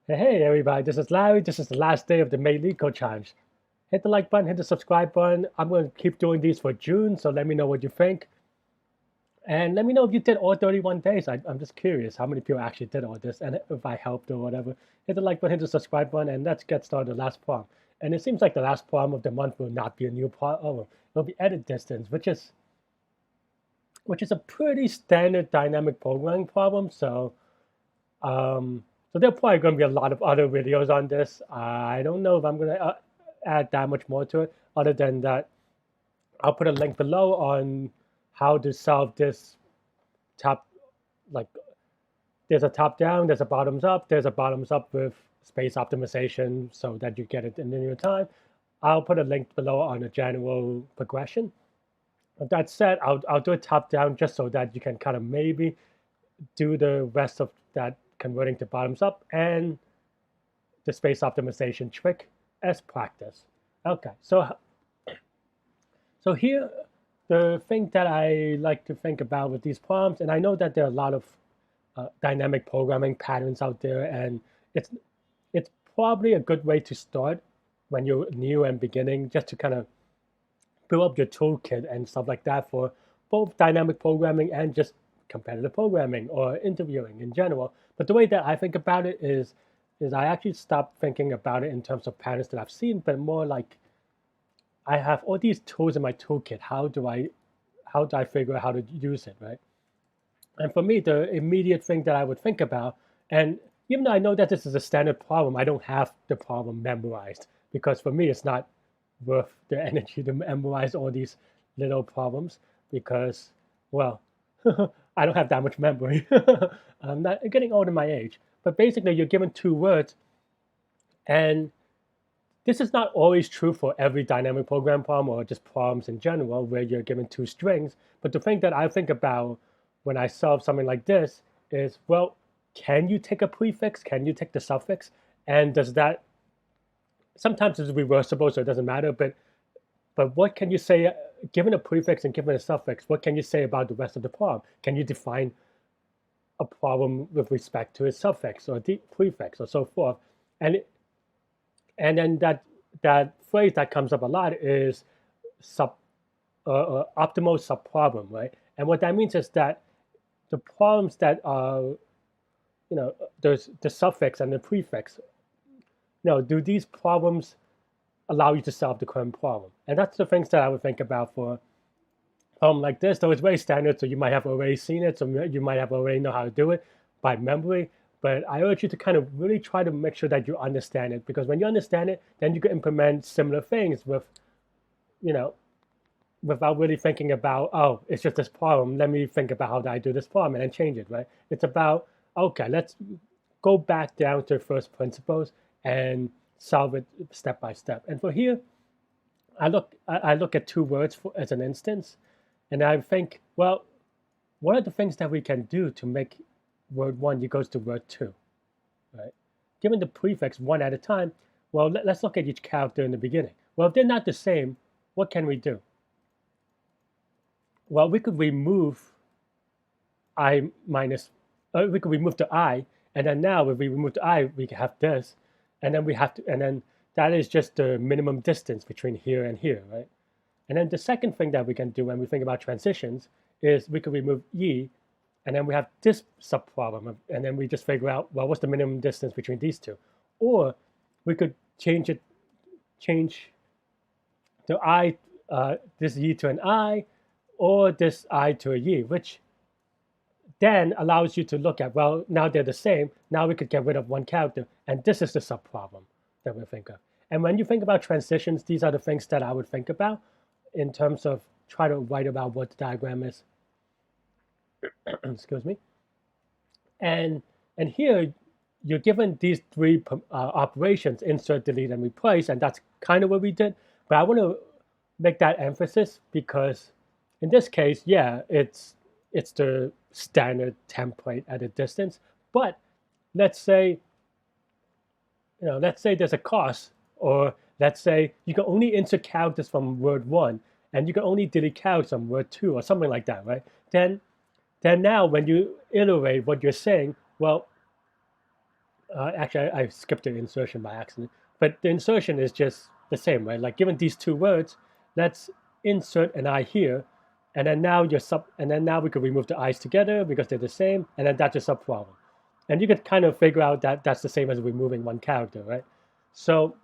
Hey everybody, this is Larry. This is the last day of the May Leetcode challenge. Hit the like button, hit the subscribe button. I'm going to keep doing these for June, so let me know what you think. And let me know if you did all 31 days. I'm just curious how many people actually did all this and if I helped or whatever. Hit the like button, hit the subscribe button, and let's get started with the last problem. And it seems like the last problem of the month will not be a new problem. Oh, it'll be edit distance, which is a pretty standard dynamic programming problem. So there are probably going to be a lot of other videos on this. I don't know if I'm going to add that much more to it. Other than that, I'll put a link below on how to solve this top, like there's a top down, there's a bottoms up, there's a bottoms up with space optimization so that you get it in linear time. I'll put a link below on a general progression. With that said, I'll do a top down just so that you can kind of maybe do the rest of that converting to bottoms up and the space optimization trick as practice. Okay, so here, the thing that I like to think about with these problems, and I know that there are a lot of dynamic programming patterns out there, and it's it's probably a good way to start when you're new and beginning, just to kind of build up your toolkit and stuff like that for both dynamic programming and just competitive programming or interviewing in general. But the way that I think about it is I actually stopped thinking about it in terms of patterns that I've seen, but more like I have all these tools in my toolkit. How do I figure out how to use it, right? And for me, the immediate thing that I would think about, and even though I know that this is a standard problem, I don't have the problem memorized because for me, it's not worth the energy to memorize all these little problems because, well, I don't have that much memory. I'm not I'm getting old in my age. But basically, you're given two words, and this is not always true for every dynamic program problem or just problems in general where you're given two strings. But the thing that I think about when I solve something like this is, well, can you take a prefix? Can you take the suffix? And does that, sometimes it's reversible, so it doesn't matter, but what can you say, given a prefix and given a suffix, what can you say about the rest of the problem? Can you define a problem with respect to a suffix or the prefix or so forth? And and then that phrase that comes up a lot is sub optimal subproblem, right? And what that means is that the problems that are, there's the suffix and the prefix. Do these problems allow you to solve the current problem? And that's the things that I would think about for a problem like this. Though it's very standard, so you might have already seen it, so you might have already know how to do it by memory. But I urge you to kind of really try to make sure that you understand it, because when you understand it, then you can implement similar things you know, without really thinking about, oh, it's just this problem. Let me think about how do I do this problem and then change it, right? It's about, okay, let's go back down to first principles and solve it step by step. And for here, I look at two words as an instance, and I think, well, what are the things that we can do to make word one equals to word two, right? Given the prefix one at a time, well, let's look at each character in the beginning. Well, if they're not the same, what can we do? Well, we could remove I minus, we could remove the I, and then now if we remove the I, we have this, and then we have to, and then that is just the minimum distance between here and here, right? And then the second thing that we can do when we think about transitions is we could remove E, and then we have this subproblem, and then we just figure out, well, what's the minimum distance between these two? Or we could change the I, this E to an I, or this I to a Y, which then allows you to look at, well, now they're the same. Now we could get rid of one character. And this is the subproblem that we think of. And when you think about transitions, these are the things that I would think about in terms of try to write about what the diagram is. Excuse me. And here, you're given these three operations, insert, delete, and replace, and that's kind of what we did. But I want to make that emphasis because in this case, yeah, it's the standard template at a distance. But let's say, let's say there's a cost, or let's say you can only insert characters from word one, and you can only delete characters from word two, or something like that, right? Then now when you iterate what you're saying, well, Actually, I skipped the insertion by accident, but the insertion is just the same, right? Like given these two words, let's insert an I here, and then now and then now we could remove the I's together because they're the same, and then that's your subproblem. And you could kind of figure out that that's the same as removing one character, right? So,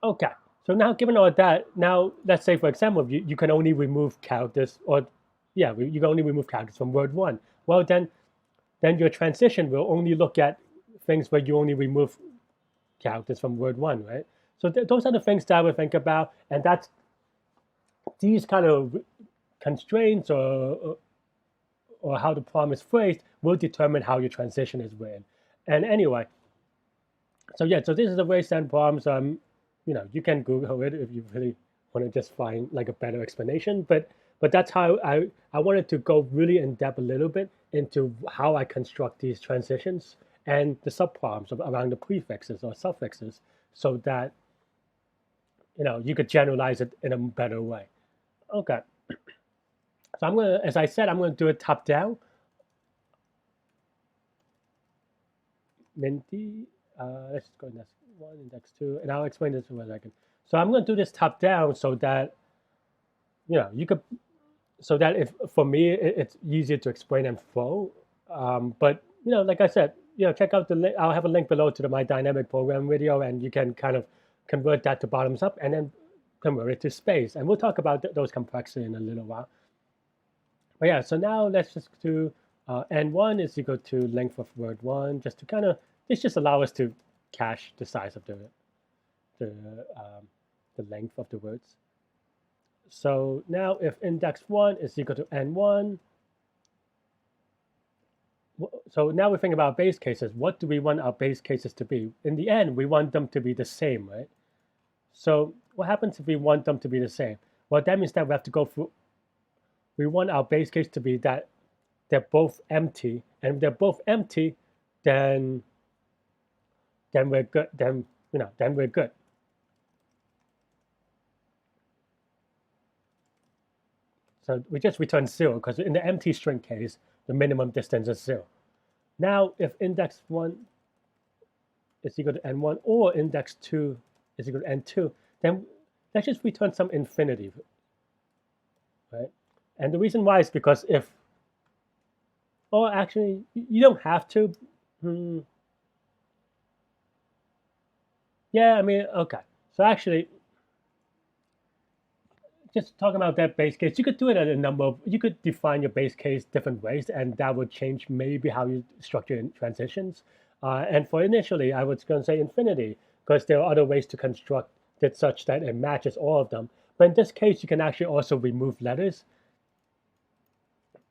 okay. So now given all that, now let's say, for example, you can only remove characters, or yeah, you can only remove characters from word one. Well, then your transition will only look at things where you only remove characters from word one, right? So those are the things that I would think about, and that's these kind of constraints or how the problem is phrased will determine how your transition is written. And anyway, so yeah, so this is the way stand problems. You can Google it if you really want to just find like a better explanation. But that's how I wanted to go really in depth a little bit into how I construct these transitions and the subproblems around the prefixes or suffixes, so that you could generalize it in a better way. Okay, so as I said, I'm gonna do it top down. Minty, let's just go index one, index two, and I'll explain this in a second. So I'm gonna do this top down so that you could, so that if for me it's easier to explain and flow. But like I said, check out the link. I'll have a link below to my dynamic program video, and you can kind of convert that to bottoms up and then convert it to space. And we'll talk about those complexity in a little while. But yeah, so now let's just do n1 is equal to length of word one, just to kind of, this just allow us to cache the size of the length of the words. So now if index 1 is equal to n1, so now we think about base cases. What do we want our base cases to be? In the end, we want them to be the same, right? So what happens if we want them to be the same? Well, that means that we have to go through, we want our base case to be that they're both empty. And if they're both empty, then we're good. Then we're good. So we just return 0 because in the empty string case, the minimum distance is 0. Now, if index 1 is equal to n1 or index 2 is equal to n2, then let's just return some infinity, right? And the reason why is because or actually, you don't have to. Yeah, I mean, okay. So actually, just talking about that base case, you could do it at a number of, you could define your base case different ways, and that would change maybe how you structure transitions. And for initially, I was going to say infinity, because there are other ways to construct it such that it matches all of them. But in this case, you can actually also remove letters,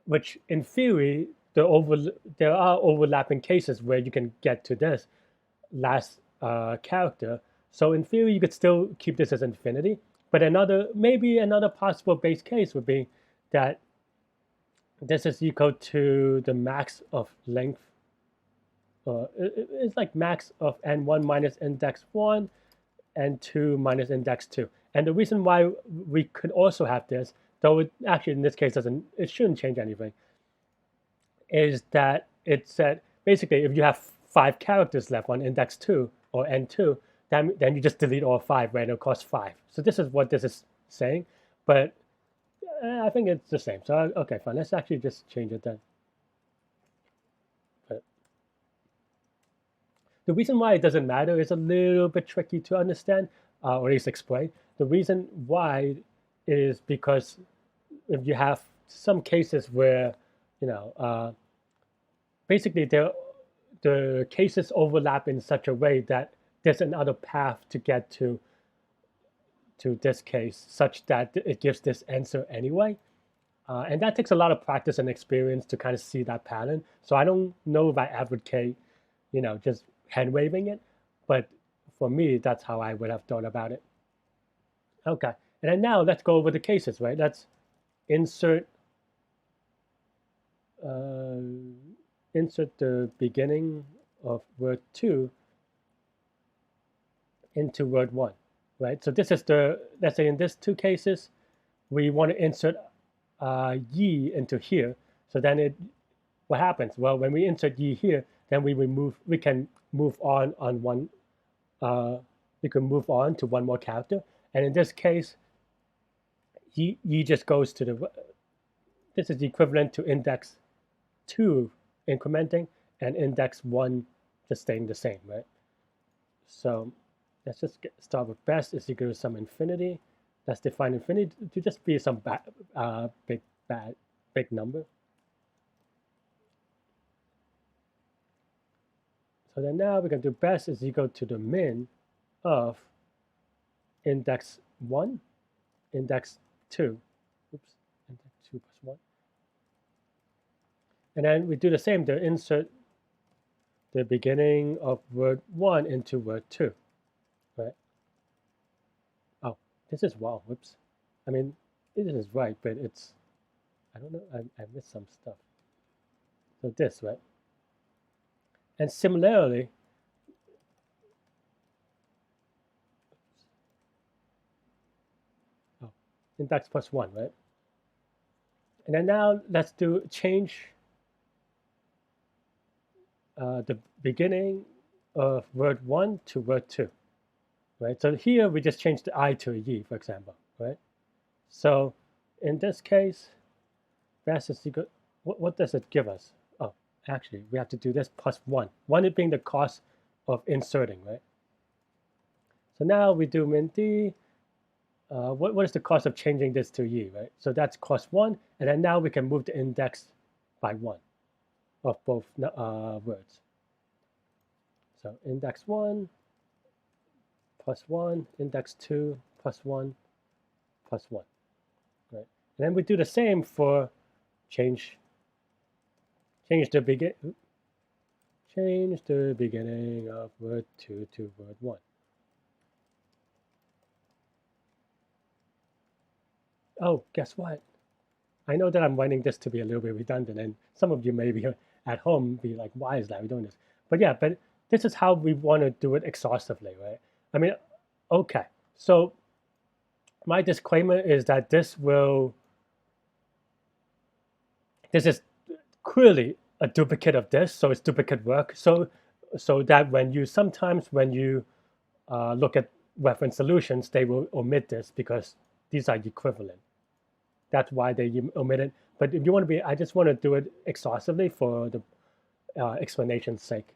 which in theory, there are overlapping cases where you can get to this last character. So in theory, you could still keep this as infinity. But maybe another possible base case would be that this is equal to the max of length. It's like max of n1 minus index 1, n2 minus index 2. And the reason why we could also have this, though it actually in this case it shouldn't change anything, is that it said basically if you have 5 characters left on index 2 or n2, then you just delete all 5, right? It'll cost 5. So this is what this is saying, but I think it's the same. So okay, fine. Let's actually just change it then. But the reason why it doesn't matter is a little bit tricky to understand, or at least explain. The reason why is because if you have some cases where, basically the cases overlap in such a way that there's another path to get to this case such that it gives this answer anyway. And that takes a lot of practice and experience to kind of see that pattern. So I don't know if I advocate, just hand waving it, but for me, that's how I would have thought about it. Okay, and then now let's go over the cases, right? Let's insert the beginning of word 2 into word 1, right? So this is let's say in these 2 cases, we want to insert ye into here. So then what happens? Well, when we insert ye here, then we can move on one, we can move on to one more character. And in this case, he just goes to the, this is equivalent to index 2 incrementing and index 1 just staying the same, right? So let's just start with best is equal to some infinity. Let's define infinity to just be some big number. So then now we can do best is equal to the min of index 1, index 2, oops, index 2 plus 1. And then we do the same to insert the beginning of word 1 into word 2, right? Oh, this is wow, whoops. I mean, this is right, but it's, I don't know, I missed some stuff. So this, right? And similarly, oh, index plus 1, right? And then now let's do change the beginning of word 1 to word 2, right? So here we just change the I to a Y, for example, right? So in this case, best is equal, what does it give us? Oh, actually, we have to do this plus 1. 1 being the cost of inserting, right? So now we do min d. What is the cost of changing this to y, right? So that's cost 1. And then now we can move the index by 1 of both words. So index 1 plus 1, index 2 plus 1 plus 1, right? And then we do the same for change the beginning of word 2 to word 1. Oh, guess what? I know that I'm writing this to be a little bit redundant, and some of you may be at home be like, why is Larry doing this? But yeah, but this is how we want to do it exhaustively, right? I mean, okay, so my disclaimer is that this is clearly a duplicate of this, so it's duplicate work. So that sometimes when you look at reference solutions, they will omit this because these are equivalent. That's why they omit it. But if you want to be, I just want to do it exhaustively for the explanation's sake.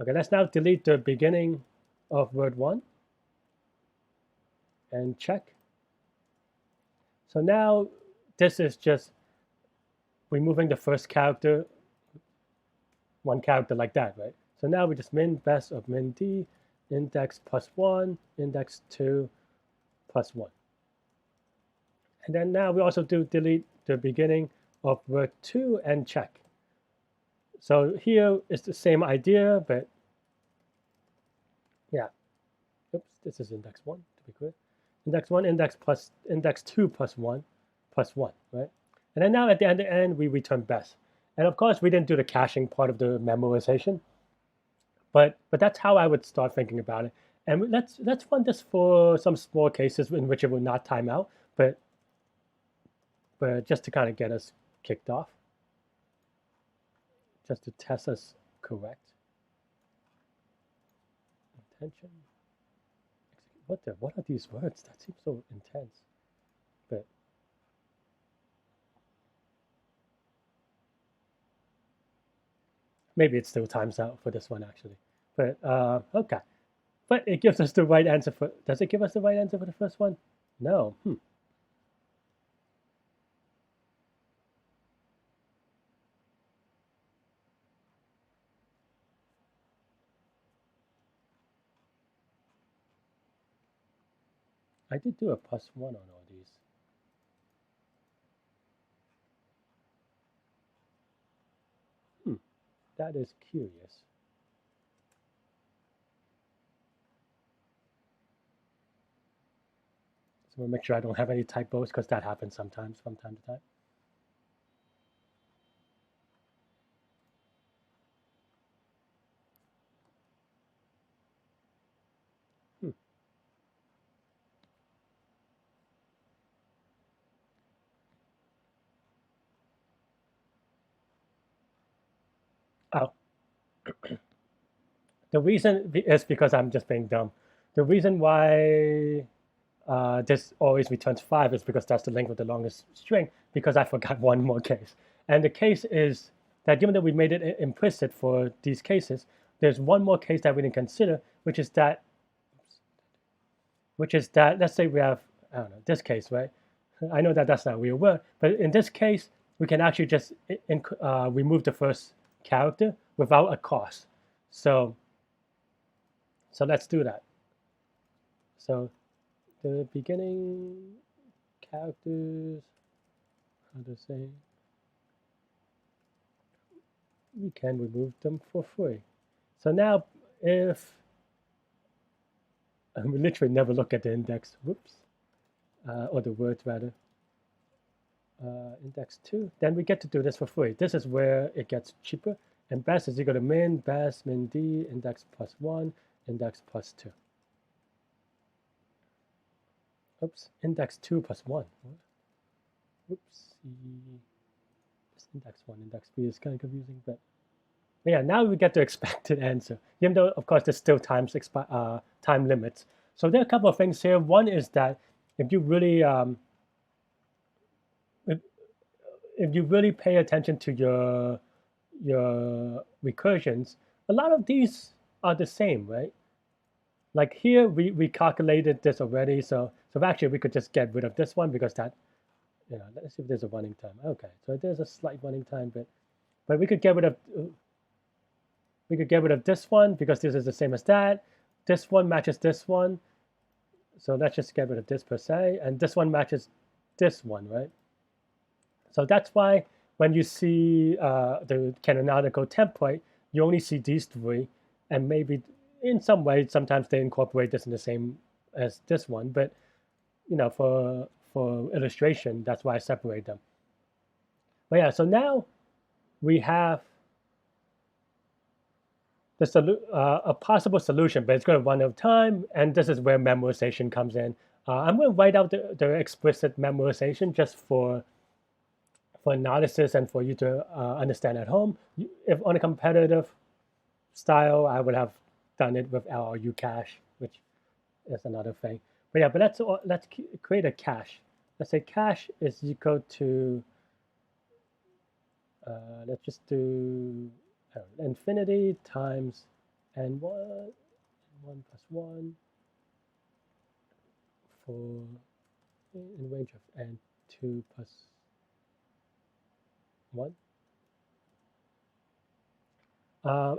Okay, let's now delete the beginning of word 1 and check. So now this is just removing the first character, one character like that, right? So now we just min best of min d, index plus 1, index 2 plus 1. And then now we also do delete the beginning of word 2 and check. So here is the same idea, but yeah. Oops, this is index 1 to be clear. Index 1, index 2 plus 1 plus 1, right? And then now at the end, we return best. And of course, we didn't do the caching part of the memorization, but that's how I would start thinking about it. And let's run this for some small cases in which it will not time out, but just to kind of get us kicked off, just to test us correct. Intention. What are these words? That seems so intense. But maybe it still times out for this one actually. But okay. But it gives us the right answer for, does it give us the right answer for the first one? No. I did do a +1 on all these. That is curious. So we'll make sure I don't have any typos because that happens sometimes from time to time. Oh, The reason is because I'm just being dumb. The reason why this always returns 5 is because that's the length of the longest string, because I forgot one more case. And the case is that given that we made it implicit for these cases, there's one more case that we didn't consider, which is that, let's say we have, I don't know, this case, right? I know that that's not a real word, but in this case, we can actually just remove the first character without a cost. So let's do that. So the beginning characters, how to say, we can remove them for free. So now if, we literally never look at the index, whoops, or the words rather, index 2, then we get to do this for free. This is where it gets cheaper. And best is equal to min, best, min d, index plus 1, index plus 2. Oops, index 2 plus 1. Oops, this index 1, index 3 is kind of confusing, but yeah, now we get the expected answer, even though, of course, there's still time limits. So there are a couple of things here. One is that if you really if you really pay attention to your recursions, a lot of these are the same, right? Like here, we calculated this already, so actually we could just get rid of this one because that, let's see if there's a running time. Okay, so there's a slight running time, but we could get rid of this one because this is the same as that. This one matches this one, so let's just get rid of this per se, and this one matches this one, right? So that's why when you see the canonical template, you only see these 3, and maybe in some way, sometimes they incorporate this in the same as this one, but for illustration, that's why I separate them. But yeah, so now we have a possible solution, but it's going to run out of time, and this is where memorization comes in. I'm going to write out the explicit memorization just for analysis and for you to understand at home. If on a competitive style, I would have done it with LRU cache, which is another thing. But yeah, but let's create a cache. Let's say cache is equal to, let's just do infinity times n1 plus 1 for in range of n2 plus 1.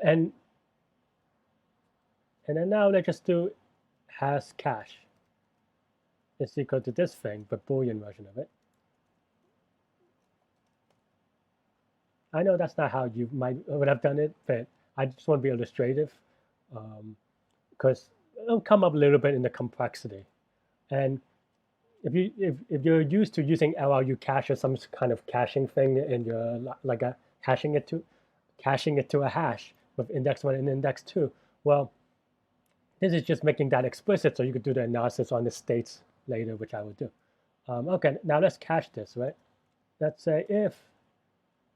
And then now let's just do has cache is equal to this thing, but Boolean version of it. I know that's not how you would have done it, but I just want to be illustrative because it'll come up a little bit in the complexity. And if you're used to using LRU cache or some kind of caching thing in your caching it to a hash with index 1 and index 2, well, this is just making that explicit so you could do the analysis on the states later, which I will do. Okay, now let's cache this, right? Let's say if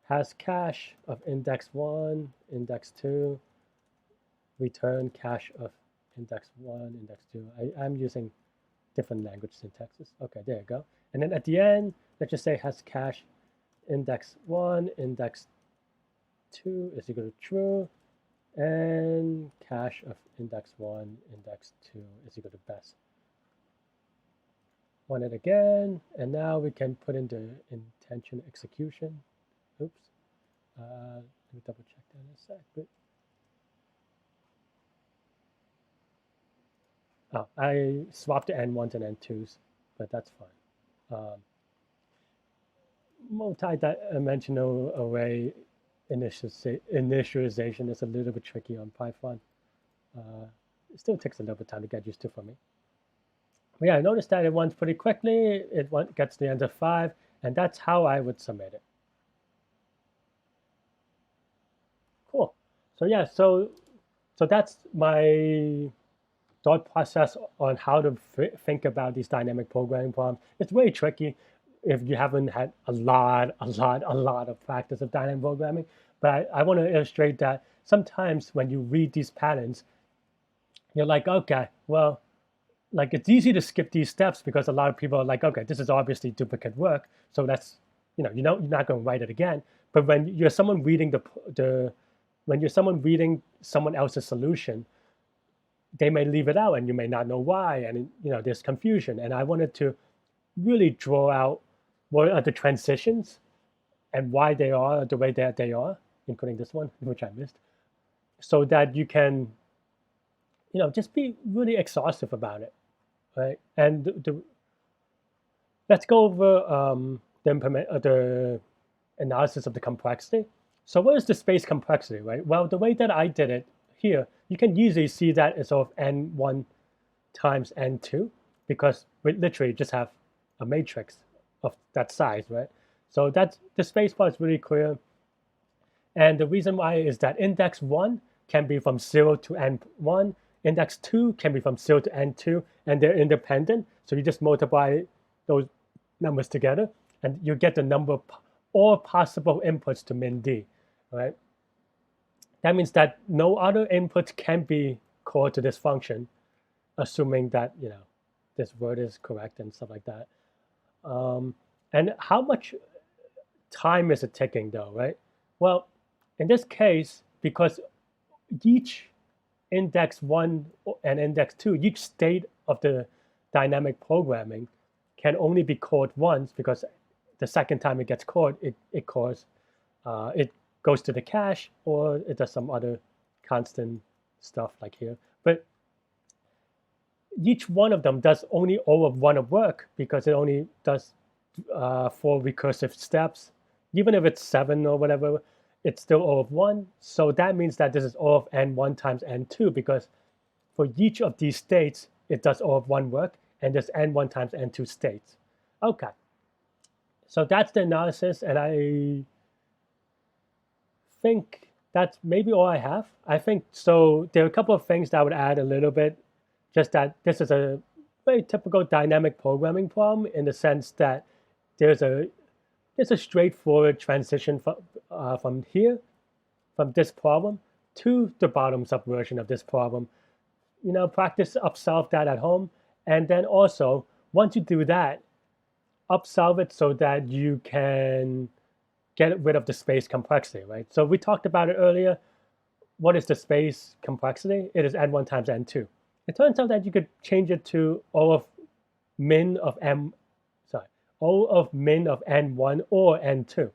has cache of index 1, index 2, return cache of index 1, index 2. I'm using different language syntaxes. Okay, there you go. And then at the end, let's just say has cache index 1, index 2 is equal to true, and cache of index 1, index 2 is equal to best. Run it again, and now we can put in the intention execution. Oops. Let me double check that in a sec. But oh, I swapped the N1s and N2s, but that's fine. Multi-dimensional array initialization is a little bit tricky on Python. It still takes a little bit of time to get used to for me. But yeah, I noticed that it runs pretty quickly. It gets to the end of 5, and that's how I would submit it. Cool. So yeah, so that's my thought process on how to think about these dynamic programming problems. It's really tricky if you haven't had a lot of practice of dynamic programming. But I want to illustrate that sometimes when you read these patterns, you're like, okay, well, like it's easy to skip these steps because a lot of people are like, okay, this is obviously duplicate work, so that's, you're not going to write it again. But when you're someone reading the when you're someone reading someone else's solution, they may leave it out and you may not know why, and there's confusion. And I wanted to really draw out what are the transitions and why they are the way that they are, including this one, which I missed, so that you can, just be really exhaustive about it, right? And let's go over the analysis of the complexity. So what is the space complexity, right? Well, the way that I did it here, you can easily see that it's of n1 times n2, because we literally just have a matrix of that size, right? So that's the space part is really clear. And the reason why is that index 1 can be from 0 to n1, index 2 can be from 0 to n2, and they're independent. So you just multiply those numbers together, and you get the number of all possible inputs to min d, right? That means that no other inputs can be called to this function, assuming that this word is correct and stuff like that. And how much time is it taking though, right? Well, in this case, because each index 1 and index 2, each state of the dynamic programming can only be called once, because the second time it gets called, it goes to the cache, or it does some other constant stuff like here. But each one of them does only O of 1 of work, because it only does 4 recursive steps. Even if it's 7 or whatever, it's still O of 1. So that means that this is O of n1 times n2, because for each of these states, it does O of 1 work, and there's n1 times n2 states. Okay. So that's the analysis, and I think that's maybe all I have. I think so. There are a couple of things that I would add a little bit, just that this is a very typical dynamic programming problem, in the sense that there's a straightforward transition from this problem to the bottoms up version of this problem. Practice upsolve that at home, and then also once you do that, upsolve it so that you can get rid of the space complexity, right? So we talked about it earlier. What is the space complexity? It is n1 times n2. It turns out that you could change it to O of min of O of min of n1 or n2.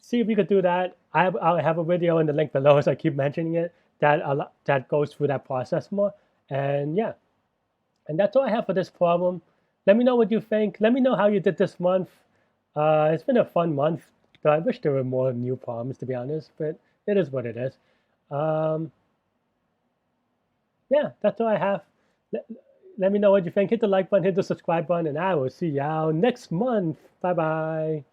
See if you could do that. I'll have a video in the link below, as I keep mentioning it, that goes through that process more. And yeah, and that's all I have for this problem. Let me know what you think. Let me know how you did this month. It's been a fun month, though I wish there were more new problems, to be honest, but it is what it is. Yeah, that's all I have. Let me know what you think. Hit the like button, hit the subscribe button, and I will see y'all next month. Bye-bye.